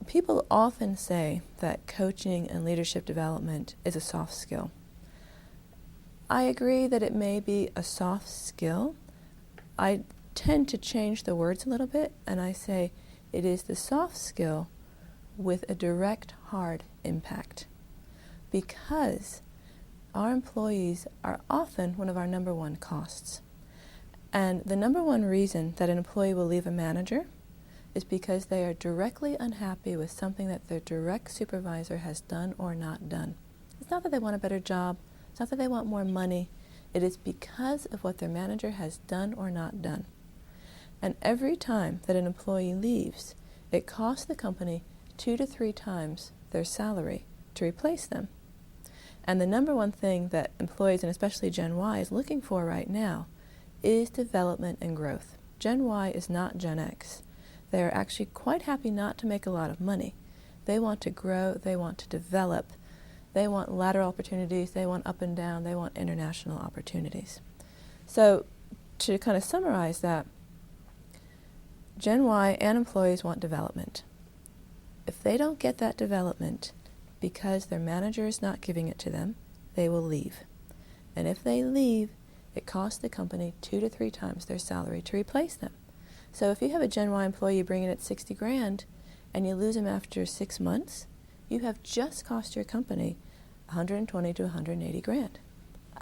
People often say that coaching and leadership development is a soft skill. I agree that it may be a soft skill. I tend to change the words a little bit, and I say it is the soft skill with a direct, hard impact. Because our employees are often one of our number one costs. And the number one reason that an employee will leave a manager is because they are directly unhappy with something that their direct supervisor has done or not done. It's not that they want a better job. It's not that they want more money. It is because of what their manager has done or not done. And every time that an employee leaves, it costs the company 2 to 3 times their salary to replace them. And the number one thing that employees, and especially Gen Y, is looking for right now is development and growth. Gen Y is not Gen X. They are actually quite happy not to make a lot of money. They want to grow, they want to develop, they want lateral opportunities, they want up and down, they want international opportunities. So to kind of summarize that, Gen Y and employees want development. If they don't get that development because their manager is not giving it to them, they will leave. And if they leave, it costs the company 2 to 3 times their salary to replace them. So if you have a Gen Y employee bringing at 60 grand and you lose him after 6 months, you have just cost your company 120 to 180 grand.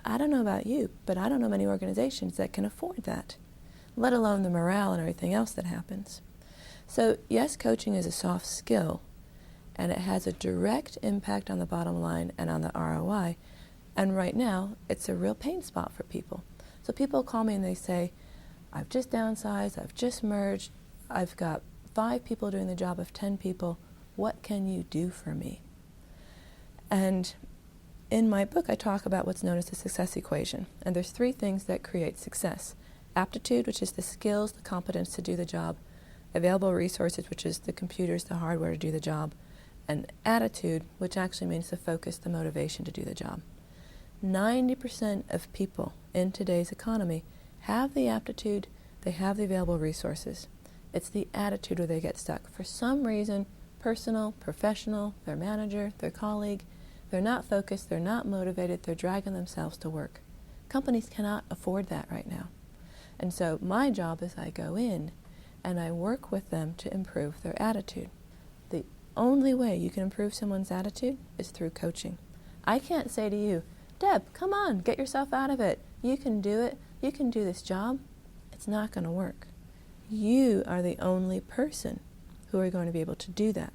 I don't know about you, but I don't know many organizations that can afford that, let alone the morale and everything else that happens. So yes, coaching is a soft skill, and it has a direct impact on the bottom line and on the ROI. And right now, it's a real pain spot for people. So people call me and they say, I've just downsized, I've just merged, I've got 5 people doing the job of 10 people. What can you do for me? And in my book, I talk about what's known as the success equation. And there's 3 things that create success. Aptitude, which is the skills, the competence to do the job. Available resources, which is the computers, the hardware to do the job. And attitude, which actually means the focus, the motivation to do the job. 90% of people in today's economy have the aptitude, they have the available resources. It's the attitude where they get stuck. For some reason, personal, professional, their manager, their colleague, they're not focused, they're not motivated, they're dragging themselves to work. Companies cannot afford that right now. And so my job is I go in and I work with them to improve their attitude. The only way you can improve someone's attitude is through coaching. I can't say to you, Deb, come on, get yourself out of it. You can do it. You can do this job. It's not going to work. You are the only person who are going to be able to do that.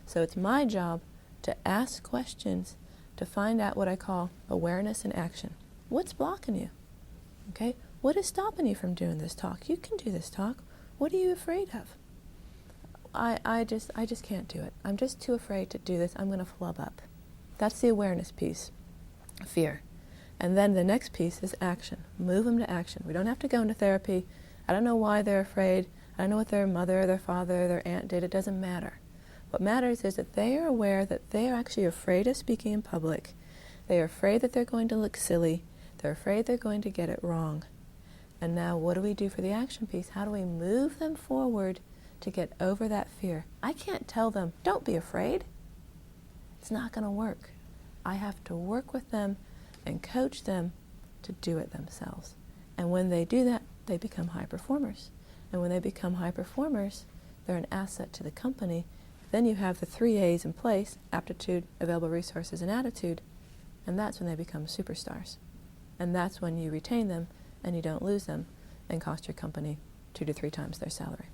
So it's my job to ask questions to find out what I call awareness and action. What's blocking you? Okay? What is stopping you from doing this talk? You can do this talk. What are you afraid of? I just can't do it. I'm just too afraid to do this. I'm going to flub up. That's the awareness piece. Fear. And then the next piece is action. Move them to action. We don't have to go into therapy. I don't know why they're afraid. I don't know what their mother, their father, their aunt did. It doesn't matter. What matters is that they are aware that they are actually afraid of speaking in public. They are afraid that they're going to look silly. They're afraid they're going to get it wrong. And now what do we do for the action piece? How do we move them forward to get over that fear? I can't tell them, don't be afraid. It's not going to work. I have to work with them and coach them to do it themselves. And when they do that, they become high performers. And when they become high performers, they're an asset to the company. Then you have the 3 A's in place, aptitude, available resources, and attitude, and that's when they become superstars. And that's when you retain them and you don't lose them and cost your company 2 to 3 times their salary.